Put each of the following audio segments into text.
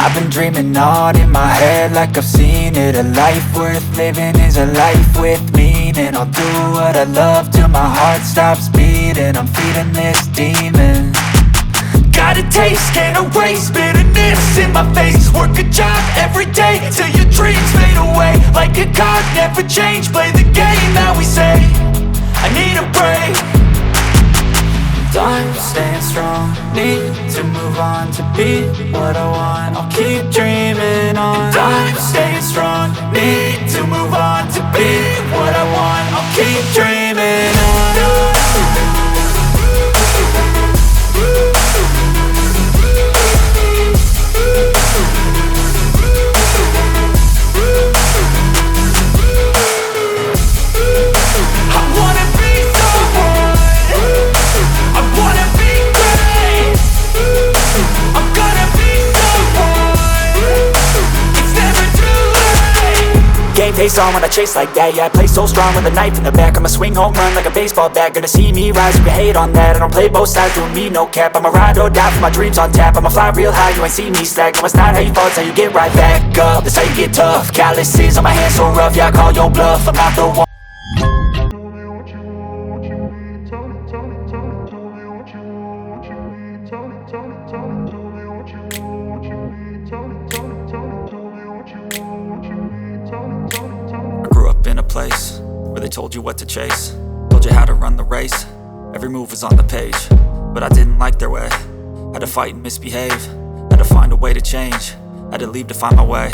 I've been dreaming on in my head like I've seen it. A life worth living is a life with meaning. I'll do what I love till my heart stops beating. I'm feeding this demon. Got a taste, can't erase bitterness in my face. Work a job every day till your dreams fade away. Like a card, never change, play the game that we say. I need a break. I'm staying strong, need to move on to be what I want. I'll keep dreaming on. I'm staying strong, need to move on to be what I want. I'll keep dreaming on. Game face on when I chase like that. Yeah, I play so strong with a knife in the back. I'ma swing home run like a baseball bat. Gonna see me rise, you can hate on that. I don't play both sides, doing me no cap. I'ma ride or die for my dreams on tap. I'ma fly real high, you ain't see me slack. No, it's not how you fall, it's how you get right back up. That's how you get tough. Calluses on my hands so rough, yeah, I call your bluff. I'm not the one. Place where they told you what to chase, told you how to run the race. Every move was on the page, but I didn't like their way. Had to fight and misbehave, had to find a way to change, had to leave to find my way.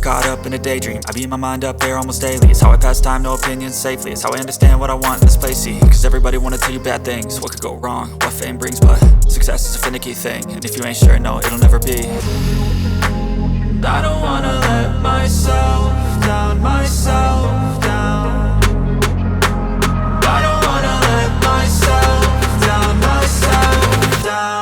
Caught up in a daydream, I beat my mind up there almost daily. It's how I pass time, no opinions safely. It's how I understand what I want in this place, see. Cause everybody wanna tell you bad things, what could go wrong, what fame brings. But success is a finicky thing, and if you ain't sure, no, it'll never be. I don't wanna let myself down, myself down. I don't wanna let myself down, myself down.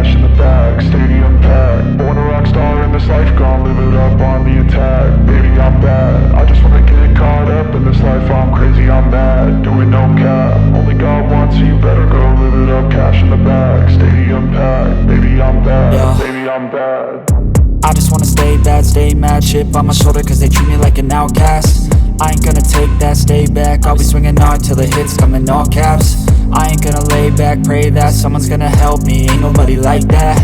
cash in the bag, stadium packed. Born a rock star in this life, gon' live it up on the attack. Baby, I'm bad, I just wanna get caught up in this life. I'm crazy, I'm mad, doing no cap. Only God wants, so you better go live it up. Cash in the bag, stadium packed. Baby, I'm bad, Yeah. baby, I'm bad. I just wanna stay bad, stay mad. Chip on my shoulder cause they treat me like an outcast. I ain't gonna take that, stay back. I'll be swinging hard till the hits come in all caps. I ain't gonna lay back, pray that someone's gonna help me. Ain't nobody like that.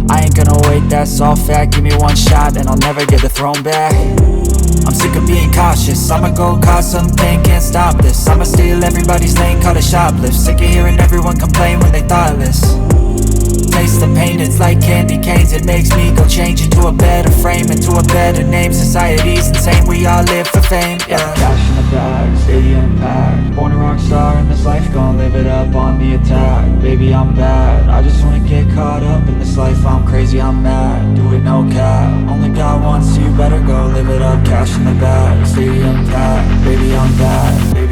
I ain't gonna wait, that's all fact. Give me one shot and I'll never get the throne back. I'm sick of being cautious, I'ma go cause something, can't stop this. I'ma steal everybody's lane, call it shoplift. Sick of hearing everyone complain when they thoughtless. Taste the pain, it's like candy canes. It makes me go change into a better frame, into a better name. Society's insane, we all live for fame, yeah. Cash in the bag, stadium packed. Born a rock star in this life, gon' live it up on the attack. Baby, I'm bad, I just wanna get caught up in this life. I'm crazy, I'm mad, do it no cap. Only God wants, so you better go live it up. Cash in the bag, stadium packed. Baby, I'm bad, baby,